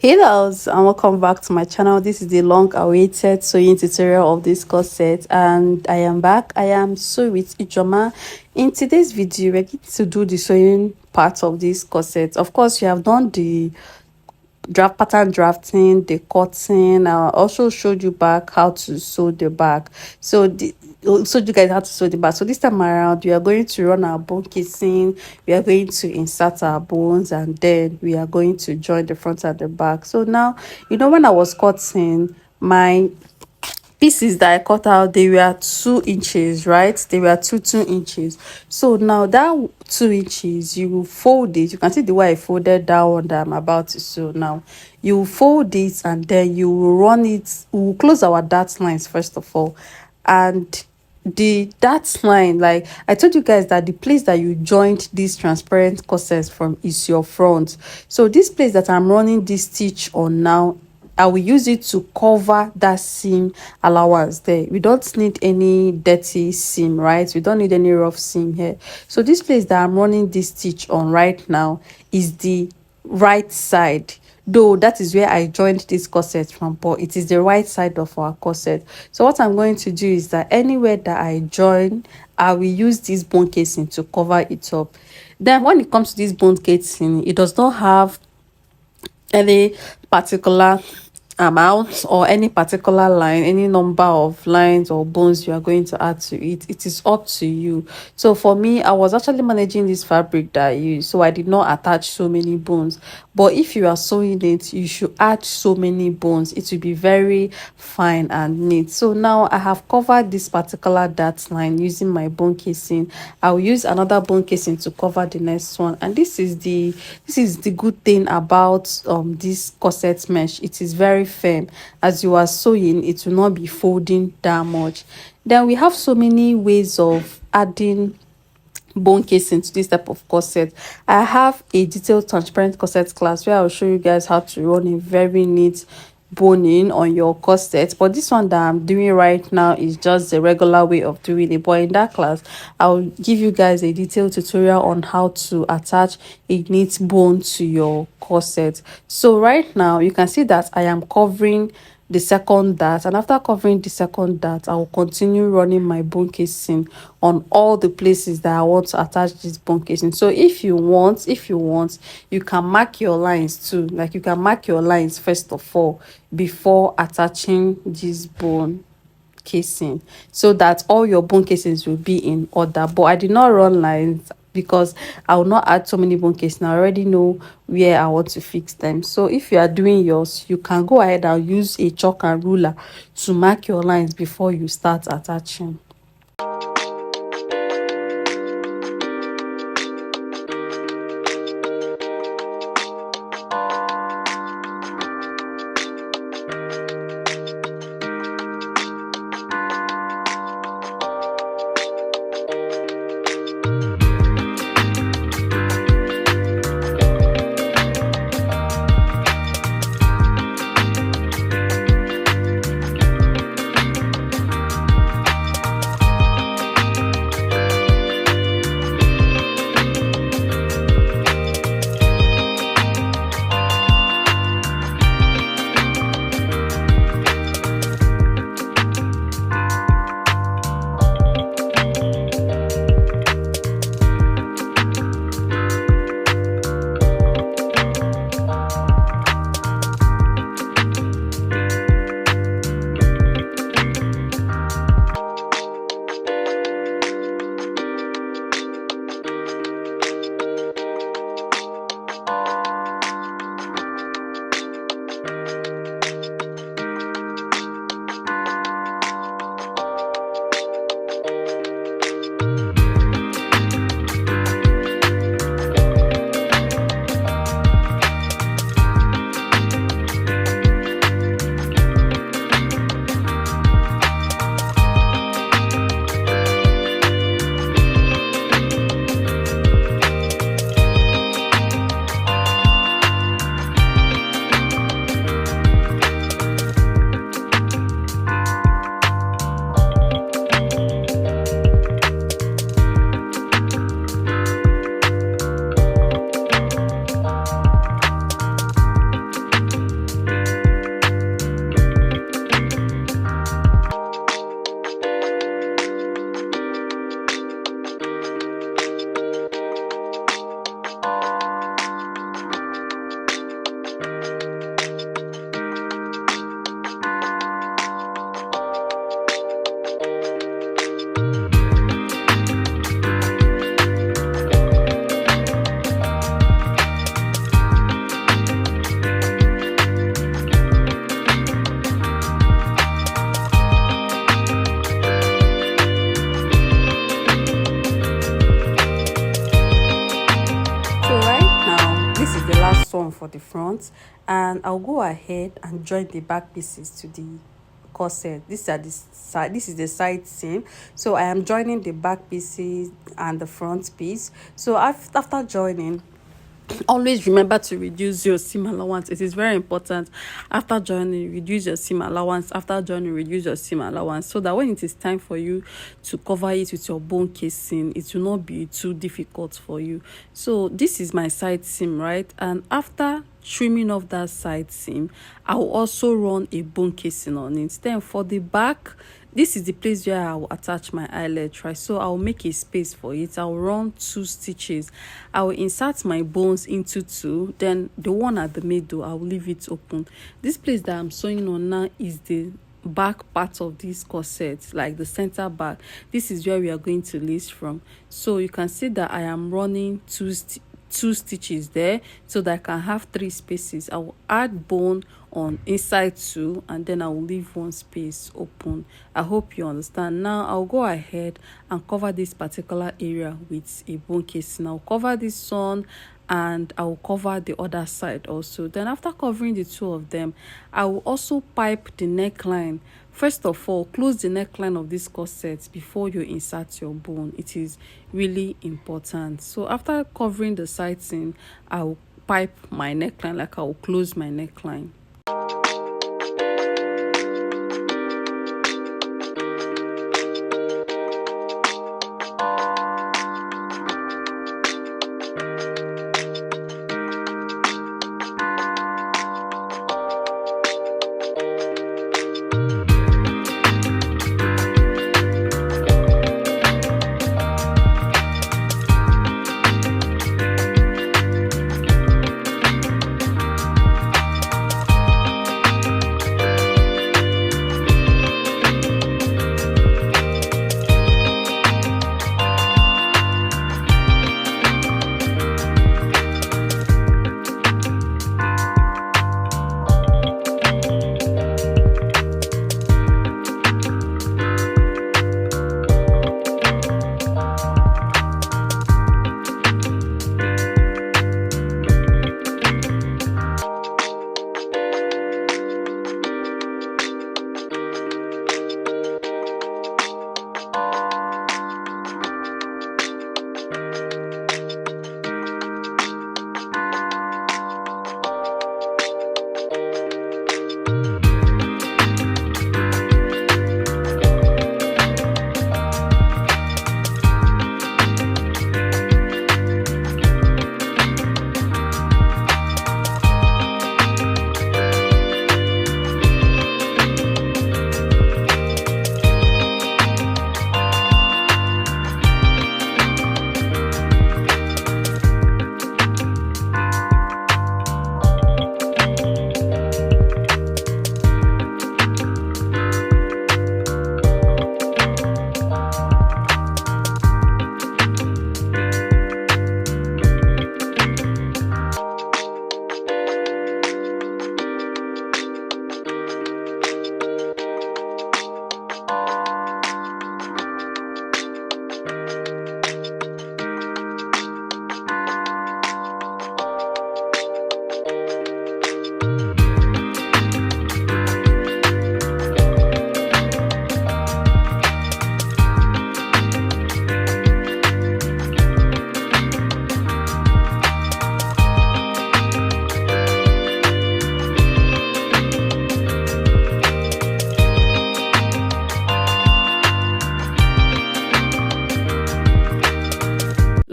Hey loves, and welcome back to my channel. This is the long awaited sewing tutorial of this corset, and I am back. I am Sew with Ijoma. In today's video, we're going to do the sewing part of this corset. Of course, you have done the pattern drafting, the cutting. I also showed you back how to sew the back. Showed you guys how to sew the back. So this time around, we are going to run our bone casing. We are going to insert our bones, and then we are going to join the front and the back. So now, when I was cutting my pieces that I cut out, they were 2 inches, right? They were 2 inches. So now that 2 inches, you will fold it. You can see the way I folded that one that I'm about to sew now. You will fold it, and then you will run it. We will close our dart lines first of all, and the dart line, like I told you guys, that the place that you joined this transparent corset from is your front. So this place that I'm running this stitch on now, I will use it to cover that seam allowance there. We don't need any dirty seam, right? We don't need any rough seam here. So this place that I'm running this stitch on right now is the right side, though that is where I joined this corset from, but it is the right side of our corset. So what I'm going to do is that anywhere that I join, I will use this bone casing to cover it up. Then when it comes to this bone casing, it does not have any particular amount or any particular line, any number of lines or bones you are going to add to it. It is up to you. So for me, I was actually managing this fabric that I use, so I did not attach so many bones. But if you are sewing it, you should add so many bones. It will be very fine and neat. So now I have covered this particular dart line using my bone casing. I will use another bone casing to cover the next one. And this is the good thing about this corset mesh. It is very firm. As you are sewing, it will not be folding that much. Then we have so many ways of adding bone casing to this type of corset. I have a detailed transparent corset class where I'll show you guys how to run a very neat boning on your corset, but this one that I'm doing right now is just the regular way of doing it. But in that class, I'll give you guys a detailed tutorial on how to attach a neat bone to your corset. So right now you can see that I am covering the second dart, and after covering the second dart, I will continue running my bone casing on all the places that I want to attach this bone casing. So if you want, you can mark your lines too. Like you can mark your lines first of all before attaching this bone casing, so that all your bone casings will be in order. But I did not run lines because I will not add so many bone casing. I already know where I want to fix them. So if you are doing yours, you can go ahead and use a chalk and ruler to mark your lines before you start attaching. the front, and I'll go ahead and join the back pieces to the corset. These are the side, this is the side seam, so I am joining the back pieces and the front piece. So after joining, always remember to reduce your seam allowance. It is very important. After joining, reduce your seam allowance. After joining, reduce your seam allowance, so that when it is time for you to cover it with your bone casing, it will not be too difficult for you. So this is my side seam, right? And after trimming off that side seam, I will also run a bone casing on it. Then for the back, this is the place where I will attach my eyelet, right? So I will make a space for it. I will run 2 stitches. I will insert my bones into 2. Then the one at the middle, I will leave it open. This place that I'm sewing on now is the back part of this corset, like the center back. This is where we are going to lace from. So you can see that I am running 2 stitches there, so that I can have 3 spaces. I will add bone on inside 2, and then I will leave 1 space open. I hope you understand. Now I'll go ahead and cover this particular area with a bone casing. I'll cover this one, and I will cover the other side also. Then after covering the 2 of them, I will also pipe the neckline. First of all, close the neckline of this corset before you insert your bone. It is really important. So after covering the side seam, I will pipe my neckline, like I will close my neckline.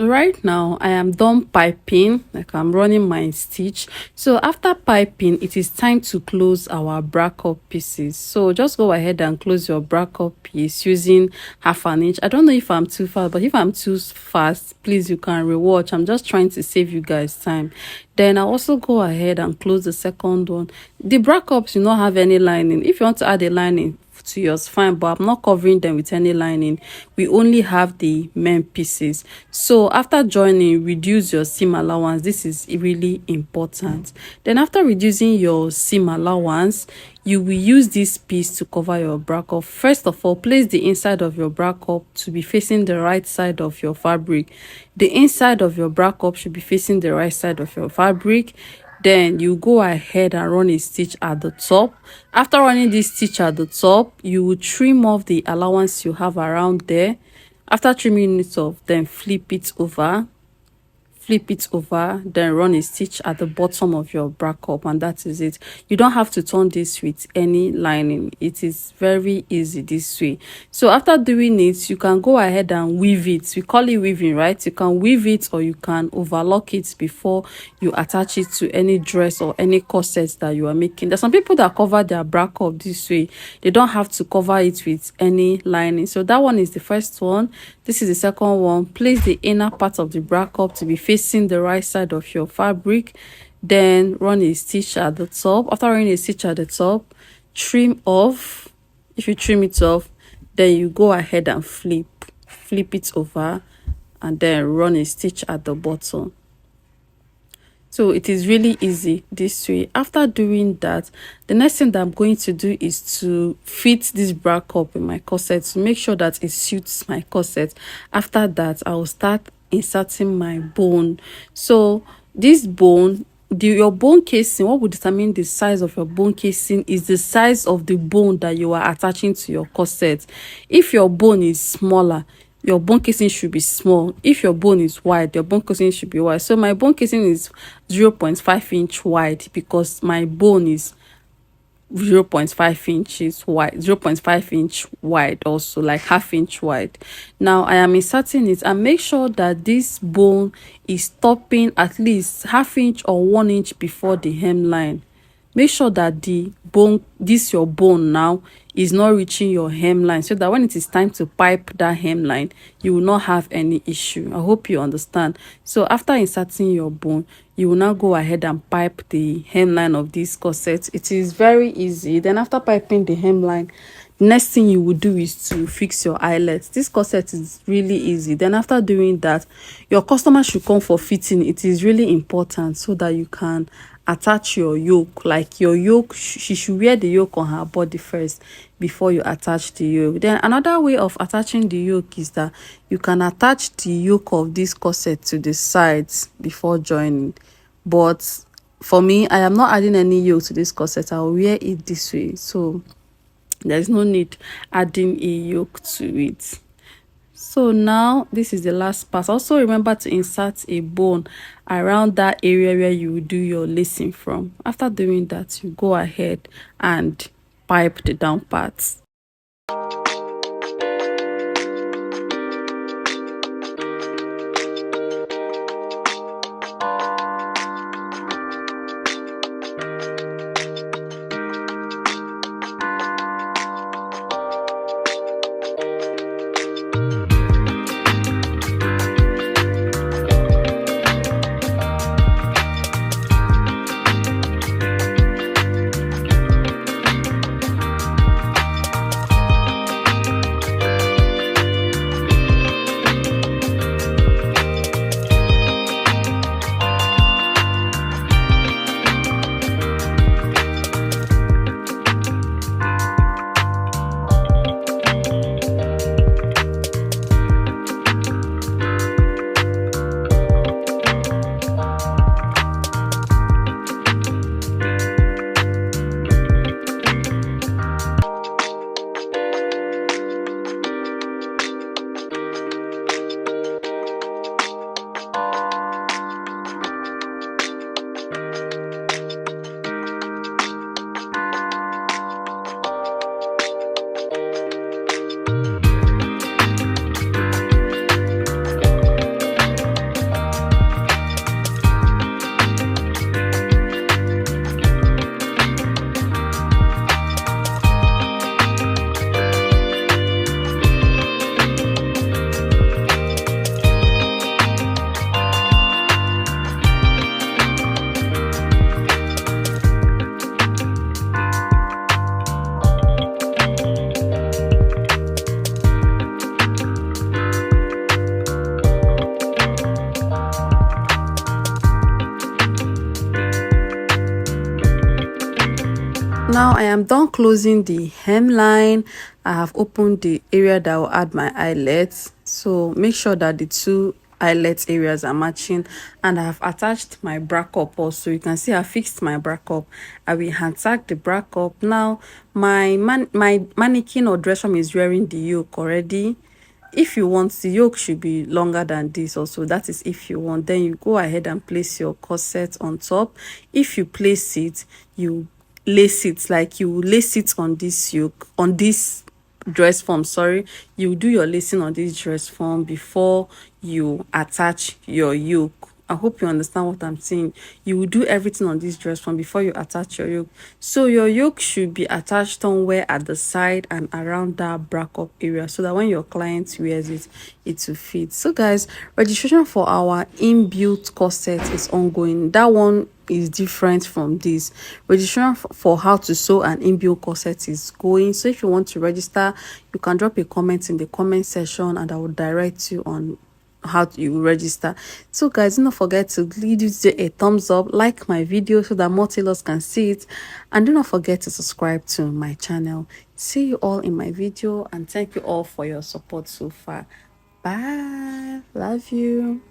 Right now I am done piping, like I'm running my stitch. So after piping, it is time to close our bracket pieces. So just go ahead and close your bracket piece using 1/2 inch. I don't know if I'm too fast, but if I'm too fast, please, you can rewatch. I'm just trying to save you guys time. Then I'll also go ahead and close the second one. The brackets do not have any lining. If you want to add a lining to yours, fine, but I'm not covering them with any lining. We only have the main pieces. So after joining, reduce your seam allowance. This is really important. Then after reducing your seam allowance, you will use this piece to cover your bracket. First of all, place the inside of your bracket to be facing the right side of your fabric. The inside of your bracket should be facing the right side of your fabric. Then you go ahead and run a stitch at the top. After running this stitch at the top, you will trim off the allowance you have around there. After trimming it off, then flip it over, then run a stitch at the bottom of your bra cup, and that is it. You don't have to turn this with any lining. It is very easy this way. So after doing it, you can go ahead and weave it. We call it weaving, right? You can weave it or you can overlock it before you attach it to any dress or any corset that you are making. There's some people that cover their bra cup this way. They don't have to cover it with any lining. So that one is the first one. This is the second one. Place the inner part of the bra cup to be facing the right side of your fabric. Then run a stitch at the top. After running a stitch at the top, trim off. If you trim it off, then you go ahead and flip it over, and then run a stitch at the bottom. So it is really easy this way. After doing that, the next thing that I'm going to do is to fit this bra cup in my corset to make sure that it suits my corset. After that, I will start inserting my bone. So this bone, your bone casing, what will determine the size of your bone casing is the size of the bone that you are attaching to your corset. If your bone is smaller, your bone casing should be small. If your bone is wide, your bone casing should be wide. So my bone casing is 0.5 inch wide because my bone is 0.5 inches wide, 0.5 inch wide, also like half inch wide. Now I am inserting it, and make sure that this bone is stopping at least half inch or 1 inch before the hemline. Make sure that the bone, your bone now, is not reaching your hemline, so that when it is time to pipe that hemline, you will not have any issue. I hope you understand. So after inserting your bone, you will now go ahead and pipe the hemline of this corset. It is very easy. Then after piping the hemline, next thing you will do is to fix your eyelets. This corset is really easy. Then after doing that, your customer should come for fitting. It is really important so that you can attach your yoke. Like your yoke, she should wear the yoke on her body first before you attach the yoke. Then another way of attaching the yoke is that you can attach the yoke of this corset to the sides before joining. But for me, I am not adding any yoke to this corset. I'll wear it this way, so there's no need adding a yoke to it. So now this is the last part. Also remember to insert a bone around that area where you will do your lacing from. After doing that, you go ahead and pipe the down parts. Now I am done closing the hemline. I have opened the area that will add my eyelets. So make sure that the two eyelet areas are matching, and I have attached my bra cup also. You can see I fixed my bra cup. I will attach the bra cup. Now my mannequin or dress form is wearing the yoke already. If you want, the yoke should be longer than this also. That is if you want. Then you go ahead and place your corset on top. If you place it, you lace it, like you lace it on this yoke, on this dress form, sorry. You do your lacing on this dress form before you attach your yoke. I hope you understand what I'm saying. You will do everything on this dress form before you attach your yoke. So your yoke should be attached somewhere at the side and around that bra cup area, so that when your client wears it, it will fit. So guys, registration for our inbuilt corset is ongoing. That one is different from this. Registration for how to sew an inbuilt corset is going. So if you want to register, you can drop a comment in the comment section and I will direct you on how you register. So guys, do not forget to leave this video a thumbs up, like my video so that more tailors can see it, and do not forget to subscribe to my channel. See you all in my video, and thank you all for your support so far. Bye. Love you.